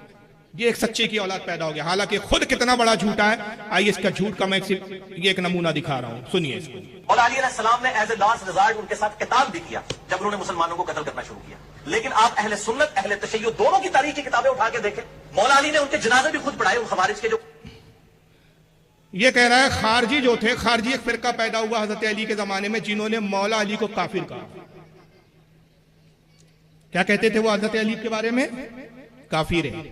ये एक सच्चे की औलाद पैदा हो गया, हालांकि खुद कितना बड़ा झूठा है। आइए इसका झूठ का मैं सिर्फ ये एक नमूना दिखा रहा हूं, सुनिए इसको। मौला अली अलैहिस्सलाम ने एज ए लास्ट रिजल्ट उनके साथ किताब भी किया जब उन्होंने मुसलमानों को कत्ल करना शुरू किया। लेकिन आप अहले सुन्नत अहले तशय्युअ दोनों की तारीख की किताबें उठा के देखें, मौला अली ने उनके जनाजे भी खुद पढ़ाए। खवारिज के जो ये कह रहा है खारजी जो थे, खारजी एक फिरका पैदा हुआ हजरत अली के जमाने में जिन्होंने मौला अली को काफिर कहा। क्या कहते थे वो हजरत अली के बारे में? काफिर है।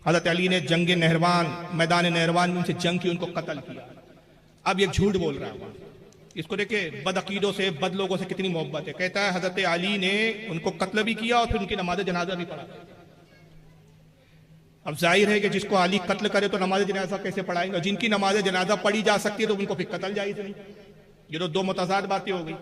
हजरत अली ने जंग नहरवान, मैदान नहरवान में उनसे जंग की, उनको कत्ल किया। अब ये झूठ बोल रहा है। इसको देखिए बदअकीदों से, बद लोगों से कितनी मोहब्बत है। कहता है हजरत अली ने उनको कत्ल भी किया और फिर उनकी नमाज जनाजा भी पढ़ा। अब जाहिर है कि जिसको अली कत्ल करे तो नमाज जनाजा कैसे पढ़ाएंगे? जिनकी नमाज जनाजा पढ़ी जा सकती है तो उनको फिर कत्ल जायज नहीं। ये तो दो मुतज़ाद बातें हो गई।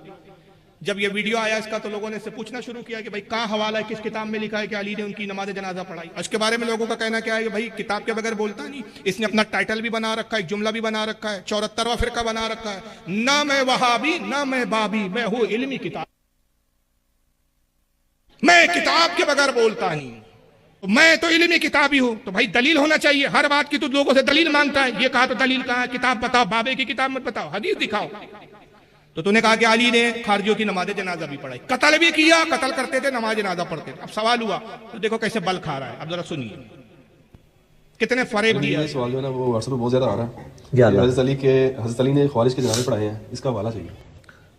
जब ये वीडियो आया इसका तो लोगों ने इससे पूछना शुरू किया कि भाई कहाँ हवाला है, किस किताब में लिखा है कि अली ने उनकी नमाज जनाजा पढ़ाई। इसके बारे में लोगों का कहना क्या है कि भाई किताब के बगैर बोलता नहीं। इसने अपना टाइटल भी बना रखा है, एक जुमला भी बना रखा है, 74वां फिरका बना रखा है, ना मैं वहाबी ना मैं बाबी, मैं हूं इल्मी किताब, मैं किताब के बगैर बोलता नहीं, मैं तो इल्मी किताबी हूं। तो भाई दलील होना चाहिए, हर बात की तो लोगों से दलील मांगता है। ये कहा तो दलील कहाँ है? किताब बताओ, बाबे की किताब मत बताओ, हदीस दिखाओ। तो तूने कहा कि अली ने खारजियों की नमाज जनाजा भी पढ़ाई, कत्ल भी किया, कत्ल करते थे, नमाज जनाजा पढ़ते थे। अब सवाल हुआ तो देखो कैसे बल खा रहा है। अब जरा सुनिए कितने फरेब दिया। सवाल जो है ना वो व्हाट्सएप पे बहुत ज्यादा आ रहा है। हज़रत अली ने ख्वारिज के जनाजे पढ़ाए हैं, इसका हवाला चाहिए।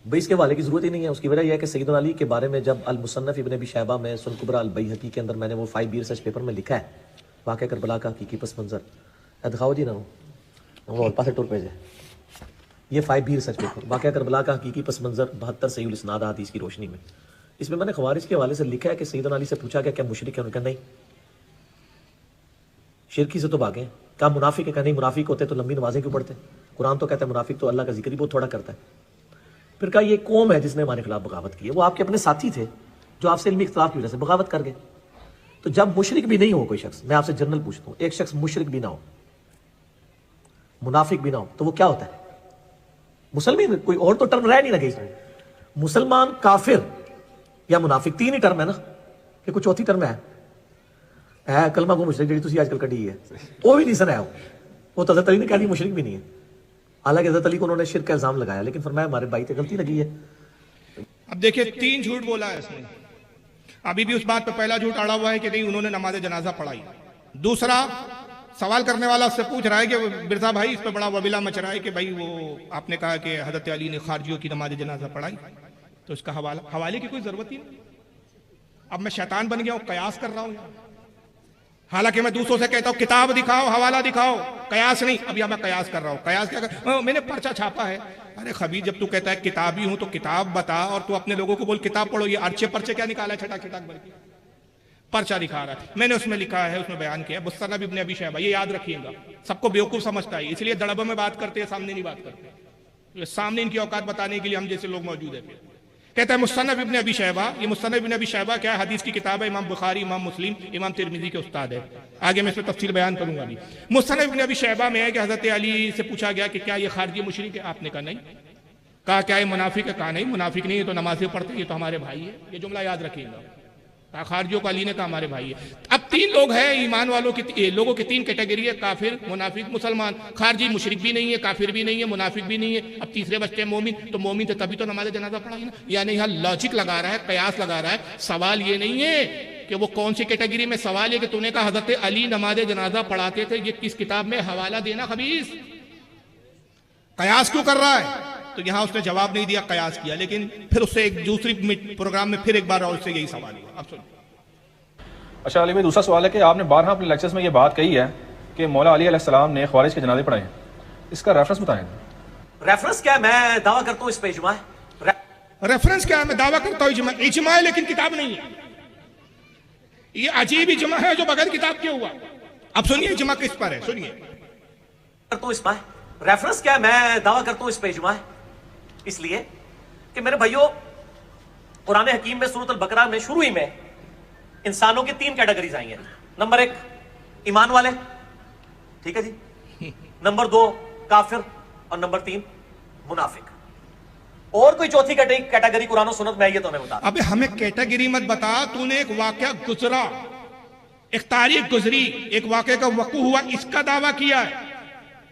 भाई इसके हवाले की जरूरत ही नहीं है। उसकी वजह यह है कि सैयदना अली के बारे में जब अल मुसन्नफ इब्न अबी शैबा में सुन कुबरा अल बैहकी के अंदर मैंने वो 5B रिसर्च पेपर में लिखा है वाक़या करबला का हकीकी पस मंजर। दिखाओ जी ना वो पास टूर पेज है, ये 5B रिसर्च पेपर वाक़या करबला का हकीकी पस मंजर 72 सहीहुल इस्नाद हदीस की रोशनी में। इसमें मैंने खवारिज के हवाले से लिखा है कि सैयदना अली से पूछा गया क्या मुशरिक है? उन्होंने कहा नहीं, शिरकी से तो भागे। कहा मुनाफिक है? कहा नहीं, मुनाफिक होते तो लंबी नमाजें क्यों पढ़ते? कुरान तो कहता है मुनाफिक तो अल्लाह का जिक्र ही बहुत थोड़ा करता है। फिर कहा ये कौम है जिसने हमारे खिलाफ बगावत की है, वो आपके अपने साथी थे जो आपसे इल्मी इख्तिलाफ की वजह से बगावत कर गए। तो जब मुशरिक भी नहीं हो कोई शख्स, मैं आपसे जनरल पूछता हूं, एक शख्स मुशरिक भी ना हो, मुनाफिक भी ना हो, तो वो क्या होता है? मुसलमान। कोई और तो टर्म रह नहीं लगे इसमें। मुसलमान, काफिर या मुनाफिक, तीन ही टर्म है ना, कि कोई चौथी टर्म है कलमा को मुशरिक जी आजकल कटी है, वो भी नहीं सर है। वो तो हज़रत अली ने कह दी मुशरिक भी नहीं है। हालांकि हज़रत अली को उन्होंने शिर्क का इल्जाम लगाया, लेकिन फरमाया हमारे भाई पे गलती लगी है। अब देखिए 3 झूठ बोला है इसने। अभी भी उस बात पे पहला झूठ अड़ा हुआ है कि नहीं उन्होंने नमाज जनाजा पढ़ाई। दूसरा सवाल करने वाला उससे पूछ रहा है कि बिरसा भाई इस पे बड़ा वबीला मच रहा है कि भाई वो आपने कहा कि हज़रत अली ने खारजियों की नमाज जनाजा पढ़ाई, तो इसका हवाले की कोई जरूरत ही नहीं। अब मैं शैतान बन गया हूं, कयास कर रहा हूं। हालांकि मैं दूसरों से कहता हूं किताब दिखाओ, हवाला दिखाओ, कयास नहीं। अब यहां मैं कयास कर रहा हूं। कयास क्या कर? मैंने पर्चा छापा है। अरे खबीर, जब तू कहता है किताबी हूं तो किताब बता, और तू अपने लोगों को बोल किताब पढ़ो। ये अर्चे पर्चे क्या निकाला है? छटाक छटाक भर के पर्चा दिखा रहा है। मैंने उसमें लिखा है, उसमें बयान किया मुस्तनद इब्न अबी शैबा। ये याद रखिएगा, सबको बेवकूफ समझता है, इसलिए दड़बों में बात करते हैं, सामने नहीं बात करते। सामने इनकी औकात बताने के लिए हम जैसे लोग मौजूद है। कहता है मुस्तनद इब्न अबी शैबा। ये मुस्तनद इब्न अबी शैबा क्या है? हदीस की किताब है। इमाम बुखारी, इमाम मुस्लिम, इमाम तिरमिजी के उस्ताद है। आगे मैं इस पर तफसील बयान करूंगा। अभी मुस्तनद इब्न अबी शैबा में है कि हजरत अली से पूछा गया कि क्या ये खारजी मुशरिक है? आपने कहा नहीं। कहा क्या ये मुनाफिक है? कहा नहीं, मुनाफिक नहीं है, तो नमाज़ें पढ़ते, ये तो हमारे भाई है। ये जुमला याद रखिएगा। खारजियों को अली ने कहा हमारे भाई है। अब 3 लोग हैं ईमान वालों की, लोगों की 3 कैटेगरी है, काफिर, मुनाफिक, मुसलमान। खारजी मुशरिक भी नहीं है, काफिर भी नहीं है, मुनाफिक भी नहीं है। अब तीसरे बचते हैं मोमिन। तो मोमिन थे तभी तो नमाज जनाजा पढ़ाई ना। यानी यहाँ लॉजिक लगा रहा है, कयास लगा रहा है। सवाल ये नहीं है कि वो कौन सी कैटेगरी में, सवाल है कि तूने कहा हजरत अली नमाज जनाजा पढ़ाते थे, ये किस किताब में? हवाला देना खबीस। कयास क्यों कर रहा है? तो यहां उसने जवाब नहीं दिया, कयास किया। लेकिन फिर उससे एक दूसरी प्रोग्राम में फिर एक बार और उससे यही सवाल हुआ। अब सुनिए। अच्छा अली में दूसरा सवाल है कि आपने बारहा अपने लेक्चर्स में ये बात कही है कि मौला अली अलैहिस्सलाम ने ख्वारिज के जनाजे पढ़ाए हैं, इसका रेफरेंस बताएं। रेफरेंस क्या है? मैं दावा करता हूं इस पे इजमा है। रेफरेंस क्या है? मैं दावा करता हूं इजमा। इजमा है लेकिन किताब नहीं है। ये अजीब इजमा है जो बगैर किताब के हुआ। अब सुनिए इजमा किस पर है, सुनिए। करता हूं इजमा है। रेफरेंस क्या है? मैं दावा करता हूं इस पे इजमा है। इसलिए कि मेरे भाइयों, कुरान हकीम में सूरत अल बकरा में शुरू ही में इंसानों की 3 कैटेगरीज आई हैं। नंबर 1 ईमान वाले, ठीक है जी। नंबर 2 काफिर, और नंबर 3 मुनाफिक। और कोई चौथी कैटेगरी कुरान और सुन्नत में आई है तो हमें बता। अबे हमें कैटेगरी मत बता, तूने एक वाकया गुजरा, एक तारीख गुजरी, एक वाकये का वकू हुआ, इसका दावा किया है।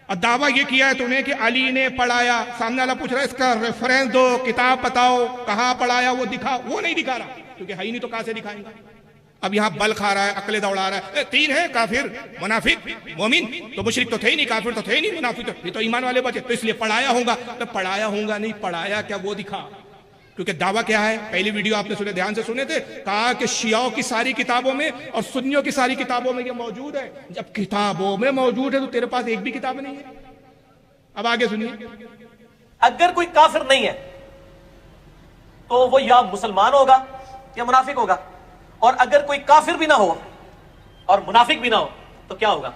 और दावा ये किया है तूने कि अली ने पढ़ाया, सामने वाला पूछ रहा है इसका रेफरेंस दो, किताब बताओ, कहां पढ़ाया वो दिखा, वो नहीं दिखा रहा क्योंकि है ही नहीं तो कहां से दिखाएंगा। अब यहां बल खा रहा है, अकले दौड़ा रहा है, तीन है काफिर, मुनाफिक, मोमिन, तो मुशरिक तो थे ही नहीं, काफिर तो थे ही नहीं, मुनाफिक तो ये तो ईमान वाले बचे, तो इसलिए पढ़ाया होगा। तो पढ़ाया होगा नहीं, पढ़ाया क्या वो दिखा। क्योंकि दावा क्या है, पहली वीडियो आपने सुने, ध्यान से सुने थे, कहा कि शियाओं की सारी किताबों में और सुन्नियों की सारी किताबों में ये मौजूद है। जब किताबों में मौजूद है तो तेरे पास एक भी किताब नहीं है। अब आगे सुनिए, अगर कोई काफिर नहीं है तो वो या मुसलमान होगा या मुनाफिक होगा, और अगर कोई काफिर भी ना हो और मुनाफिक भी ना हो तो क्या होगा?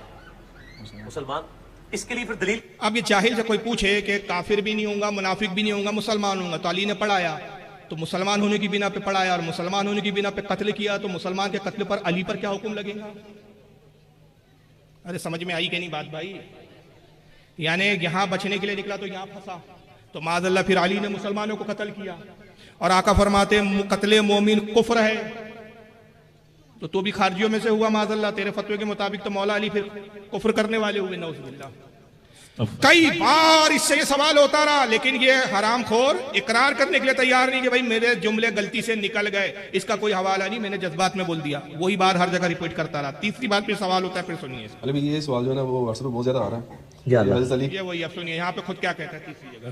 मुसलमान। इसके लिए फिर दलील। अब ये जाहिल से कोई पूछे कि काफिर भी नहीं होगा, मुनाफिक भी नहीं होगा, मुसलमान होगा, तो अली ने पढ़ाया तो मुसलमान होने की बिना पे पढ़ाया, और मुसलमान होने की बिना पे कत्ल किया, तो मुसलमान के कत्ल पर अली पर क्या हुक्म लगेगा? अरे समझ में आई कि नहीं बात भाई? यानी यहां बचने के लिए निकला तो यहां फंसा, तो माज़अल्लाह फिर अली ने मुसलमानों को कत्ल किया। और आका फरमाते कत्ले मोमिन कुफ्र है, तो तू भी खारजियों में से हुआ माज़अल्लाह, तेरे फतवे के मुताबिक तो मौला अली फिर कुफ्र करने वाले हुए, नऊज़ुबिल्लाह। कई बार इससे ये सवाल होता रहा, लेकिन ये हरामखोर इकरार करने के लिए तैयार नहीं कि भाई मेरे जुमले गलती से निकल गए, इसका कोई हवाला नहीं, मैंने जज्बात में बोल दिया। वही बात हर जगह रिपीट करता रहा। तीसरी बात पे सवाल होता है, फिर सुनिए। अली ये सवाल जो है ना वो व्हाट्सएप पे बहुत ज्यादा आ रहा है। ये वही, अब सुनिए यहाँ पे खुद क्या कहता है तीसरी जगह।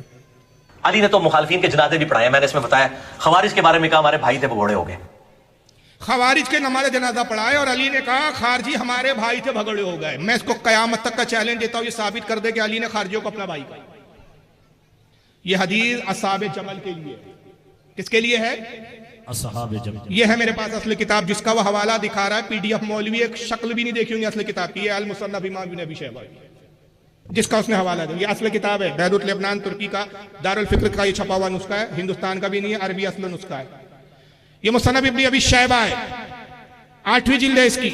अली ने तो मुखालिफिन के जनाजे भी पढ़ाए, मैंने इसमें बताया। खवारिज के बारे में कहा हमारे भाई थे भगोड़े हो गए। खवारिज के नमाज जनाजा पढ़ाए और अली ने कहा खारजी हमारे भाई थे भगड़े हो गए। मैं इसको कयामत तक का चैलेंज देता हूं, ये साबित कर दे कि अली ने खारजियों को अपना भाई कहा। ये हदीस असहाबे जमल के लिए, किसके लिए है? असहाबे जमल। ये है मेरे पास असली किताब, जिसका वो हवाला दिखा रहा है पीडीएफ। मौलवी एक शक्ल भी नहीं देखी होंगी असली किताब की, अल मुसन्नफ इमाम बिन अबी शैबा, जिसका उसने हवाला दिया। ये असली किताब है, बैरूत लेबनान तुर्की का दारुल फिक्र का ये छपा हुआ नुस्खा है, हिंदुस्तान का भी नहीं है, अरबी असल नुस्खा है। ये मुसन्नफ इब्न अबी शैबा है, 8वीं जिल्द है इसकी,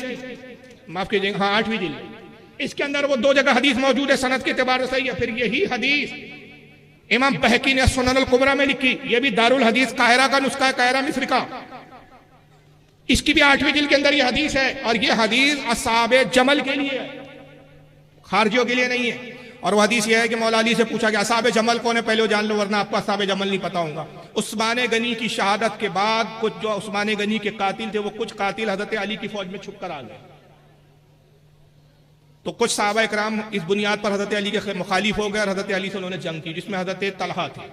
माफ कीजिएगा, हाँ 8वीं जिल्द। इसके अंदर वो 2 जगह हदीस मौजूद है, सनद के एतबार से सही है। फिर यही हदीस इमाम बहकी ने सुनन अल कुबरा में लिखी, ये भी दारुल हदीस काहिरा का नुस्खा है, काहिरा मिस्र का। इसकी भी 8वीं जिल्द के अंदर ये हदीस है, और ये हदीस असहाबे जमल के लिए है, खारजियों के लिए नहीं है। और वह हदीस यह है कि मौला अली से पूछा कि असहाबे जमल कौन है, पहले जान लो वरना आपको असहाबे जमल नहीं पता होगा। उस्मान गनी की शहादत के बाद कुछ जो उस्मान गनी के कातिल थे, वो कुछ कातिल हजरत अली की फौज में छुप कर आ गए, तो कुछ सहाबा इकराम इस बुनियाद पर हजरत अली के मुखालिफ हो गए और हजरत अली से उन्होंने जंग की, जिसमें हजरत तलहा थे,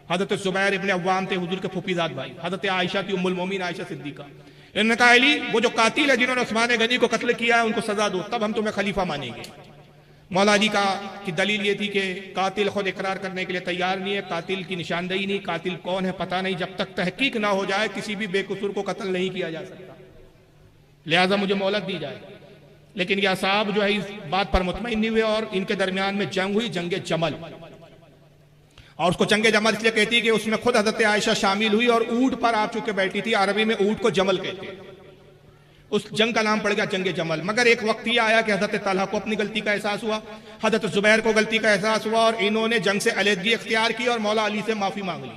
हजरत जुबैर इब्न अव्वाम थे, हुजूर के फुफीजाद भाई, हजरत आयशा थी, उम्मुल मोमिन आयशा सिद्दीका। इन्होंने कहा अली वो जो कातिल है जिन्होंने उस्मान गनी को कत्ल किया है उनको सजा दो, तब हम तुम्हें खलीफा मानेंगे। मौला अली का की दलील ये थी कि कातिल खुद इकरार करने के लिए तैयार नहीं है, कातिल की निशानदेही नहीं, कातिल कौन है पता नहीं, जब तक तहकीक ना हो जाए किसी भी बेकसूर को कत्ल नहीं किया जा सकता, लिहाजा मुझे मोहलत दी जाए। लेकिन यह साहब जो है इस बात पर मुतमईन नहीं हुए और इनके दरमियान में जंग हुई, जंगे जमल। और उसको जंगे जमल इसलिए कहती है कि उसमें खुद हजरत आयशा शामिल हुई और ऊंट पर आप चुके बैठी थी, अरबी में ऊंट को जमल कहते हैं। उस जंग का नाम पड़ गया जंगे जमल। मगर एक वक्त यह आया कि हजरत तलहा को अपनी गलती का एहसास हुआ, हजरत जुबैर को गलती का एहसास हुआ, और इन्होंने जंग से अलहदगी इख्तियार की और मौला अली से माफी मांग ली।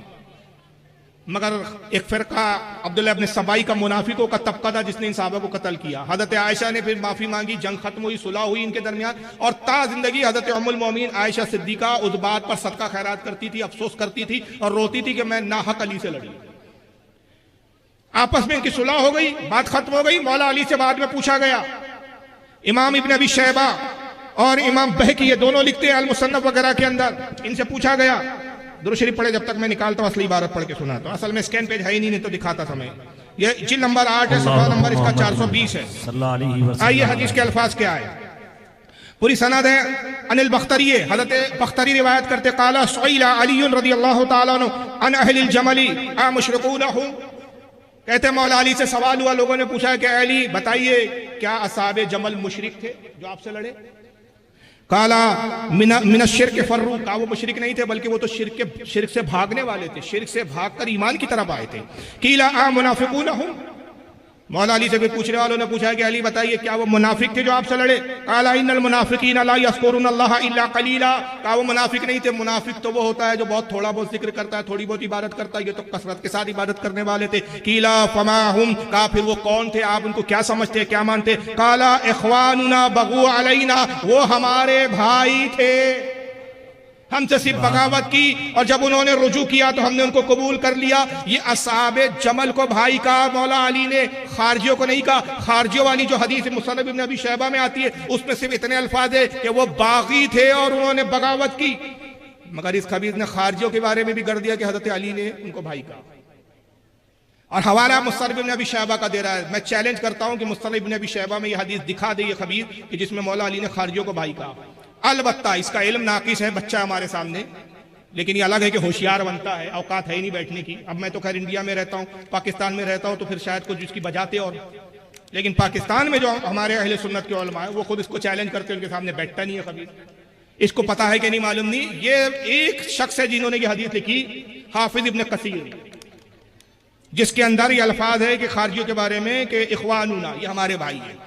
मगर एक फिरका अब्दुल्लाह इब्न सबाई का मुनाफिकों का तबका था जिसने इन साहबा को कत्ल किया। हजरत आयशा ने फिर माफी मांगी, जंग खत्म हुई, सुलह हुई इनके दरमियान, और ता जिंदगी हजरत उम्मुल मोमिन आयशा सिद्दीका उस बात पर सदका खैरात करती थी, अफसोस करती थी और रोती थी कि मैं नाहक अली से लड़ी। आपस में इनकी सुलह हो गई, बात खत्म हो गई। मौला अली से बाद में पूछा गया, इमाम इब्न अबी शैबा और इमाम बहकी ये दोनों लिखते हैं अल मुसन्नफ वगैरह के अंदर, इनसे पूछा गया, दुरूद शरीफ पढ़े जब तक मैं निकालता हूं असली इबारत पढ़ के सुना, तो असल में स्कैन पेज है ही नहीं तो दिखाता समय। ये जिल्द नंबर 8 है, सफा नंबर इसका 420 है। आइए हदीस के अल्फाज क्या है, पूरी सनद है। अनिल बख्तरी है, हजरत बख्तरी रिवायत करते काला सुइला अली रज़ियल्लाहु तआला अन्हु अन अहलिल जमली आ मुशरिकून हूं, कहते मौला अली से सवाल हुआ, लोगों ने पूछा कि अली बताइए क्या असहाबे जमल मुशरिक थे जो आपसे लड़े? काला मिन शिर्क फर्रू, का वो मुशरिक नहीं थे बल्कि वो तो शिर्क से भागने वाले थे, शिर्क से भागकर ईमान की तरफ आए थे। कीला आ मुनाफिकून हूं, मौला अली से भी पूछने वालों ने पूछा कि अली बताइए क्या वो मुनाफिक थे जो आपसे लड़े? काला इन्नल मुनाफिकीन ला यज़कुरुनल्लाह इल्ला कलीला। कहा वो मुनाफिक नहीं थे, मुनाफिक तो वो होता है जो बहुत थोड़ा बहुत जिक्र करता है, थोड़ी बहुत इबादत करता है, ये तो कसरत के साथ इबादत करने वाले थे। कीला फमा हुम, कहा फिर वो कौन थे, आप उनको क्या समझते, क्या मानते? काला इख्वानुना बगू अलैना, वो हमारे भाई थे, हमसे सिर्फ बगावत की और जब उन्होंने रुजू किया तो हमने उनको कबूल कर लिया। ये असहाबे जमल को भाई कहा मौला अली ने, खारजियों को नहीं कहा। खारजियों वाली जो हदीस मुसन्नफ इब्न अबी शैबा में आती है उसमें सिर्फ इतने अल्फाज है कि वो बागी थे और उन्होंने बगावत की, मगर इस खबीर ने खारजियों के बारे में भी कर दिया कि हजरत अली ने उनको भाई कहा। और हवाला मुसन्नफ इब्न अबी शैबा का दे रहा है। मैं चैलेंज करता हूं कि मुसन्नफ इब्न अबी शैबा में यह हदीस दिखा दे ये खबीर कि जिसमें मौला अली ने खारजियों को भाई कहा। अलबत्ता इसका इल्म नाकिस है, बच्चा हमारे सामने, लेकिन ये अलग है कि होशियार बनता है, औकात है ही नहीं बैठने की। अब मैं तो खैर इंडिया में रहता हूँ, पाकिस्तान में रहता हूँ, तो फिर शायद कुछ इसकी बजाते और, लेकिन पाकिस्तान में जो हमारे अहले सुन्नत के उलमा है वो खुद इसको चैलेंज करते उनके सामने बैठता नहीं है कभी। इसको पता है कि नहीं मालूम नहीं। ये एक शख्स है जिन्होंने ये हदीस लिखी, हाफिज इब्न कसीर, जिसके अंदर ये अल्फाज है कि खारजियों के बारे में कि इख्वानुना, ये हमारे भाई है।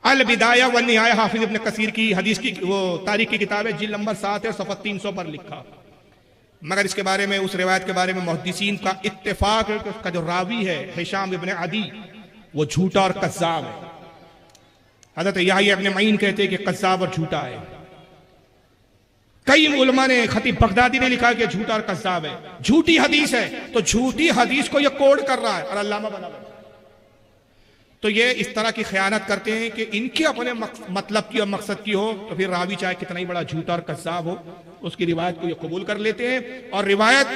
अल बिदाया व निहाया हाफिज इब्न कसीर की हदीस की वो तारीख की किताब है, जिल्द नंबर 7 है, सफ़ा 300 पर लिखा। मगर इसके बारे में, उस रिवायत के बारे में मुहद्दिसीन का इत्तेफाक का जो रावी है हिशाम इब्न अदी, वो झूठा और कज़्ज़ाब है। हज़रत याह्या इब्न मईन कहते हैं कि कज़्ज़ाब और झूठा है। कई उलमा ने, खतीब बगदादी ने लिखा कि झूठा और कज़्ज़ाब है, झूठी हदीस है। तो झूठी हदीस को ये कोड कर रहा है और अल्लामा बना हुआ है। तो ये इस तरह की खयानत करते हैं कि इनके अपने मतलब की और मकसद की हो, तो फिर रावी चाहे कितना ही बड़ा झूठा और कज़्ज़ाब हो, उसकी रिवायत को ये कबूल कर लेते हैं। और रिवायत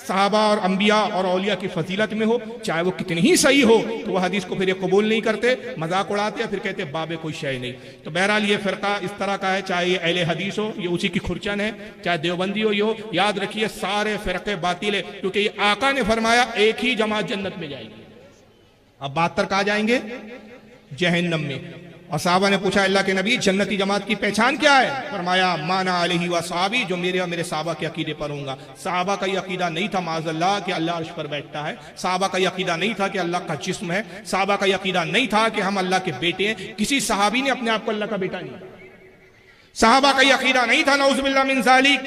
सहाबा और अंबिया और औलिया की फजीलत में हो, चाहे वो कितनी ही सही हो, तो वह हदीस को फिर ये कबूल नहीं करते, मजाक उड़ाते हैं, फिर कहते बाबे कोई शय नहीं। तो बहरहाल ये फ़िरका इस तरह का है, चाहे ये अहले हदीस हो, ये उसी की खुरचन है, चाहे देवबंदी हो, ये हो, याद रखिए सारे फ़िरके बातिल है, क्योंकि ये आका ने फरमाया एक ही जमात जन्नत में जाएगी। अब 72 कहा जाएंगे जहन्नम में। और साहबा ने पूछा अल्लाह के नबी जन्नती जमात की पहचान क्या है? फरमाया माना अलैहि व सहाबी, जो मेरे और मेरे साहबा के अकीदे पर होगा। साहबा का यह अकीदा नहीं था माज़अल्लाह कि अल्लाह अर्श पर बैठता है, साहबा का यह अकीदा नहीं था कि अल्लाह का जिस्म है, साहबा का यह अकीदा नहीं था कि हम अल्लाह के बेटे हैं। किसी सहाबी ने अपने आप को अल्लाह का बेटा नहीं कहा। साहबा का यह अकीदा नहीं था नऊज़ुबिल्लाह मिन ज़ालिक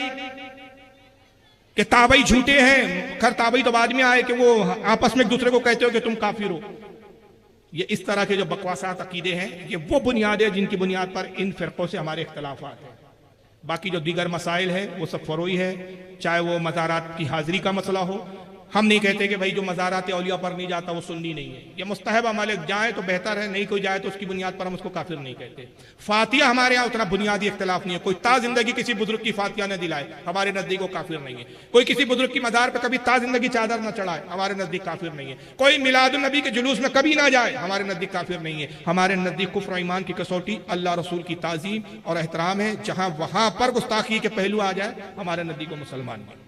कि ताबई झूठे हैं। खैर ताबई तो बाद में आए कि वो आपस में एक दूसरे को कहते हो कि तुम काफिर हो। ये इस तरह के जो बकवासात अकीदे हैं, ये वो बुनियाद है जिनकी बुनियाद पर इन फ़िरक़ों से हमारे इख्तलाफात हैं। बाकी जो दीगर मसाइल है वो सब फ़रोई है, चाहे वो मज़ारात की हाज़िरी का मसला हो। हम नहीं कहते कि भाई जो मज़ारात औलिया पर नहीं जाता वो सुन्नी नहीं है, ये मुस्तहब अमल है, जाए तो बेहतर है, नहीं कोई जाए तो उसकी बुनियाद पर हम उसको काफिर नहीं कहते। फातिहा हमारे यहाँ उतना बुनियादी इख्तलाफ नहीं है। कोई ता जिंदगी किसी बुजुर्ग की फातिहा न दिलाए, हमारे नजदीक वो काफिर नहीं है। कोई किसी बुजुर्ग की मज़ार पर कभी ता जिंदगी चादर न चढ़ाए, हमारे नजदीक काफिर नहीं है। कोई मिलादुन नबी के जुलूस में कभी ना जाए, हमारे नजदीक काफिर नहीं है। हमारे नजदीक कुफ्र ईमान की कसौटी अल्लाह रसूल की ताज़ीम और एहतराम है। जहां वहां पर गुस्ताखी के पहलू आ जाए, हमारे नजदीक वो मुसलमान नहीं।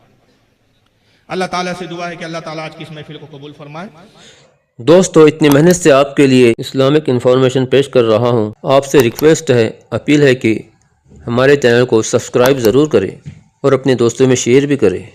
अल्लाह ताला से दुआ है कि अल्लाह ताला आज की इस महफिल को कबूल फरमाए। दोस्तों, इतनी मेहनत से आपके लिए इस्लामिक इन्फॉर्मेशन पेश कर रहा हूँ। आपसे रिक्वेस्ट है, अपील है कि हमारे चैनल को सब्सक्राइब ज़रूर करें और अपने दोस्तों में शेयर भी करें।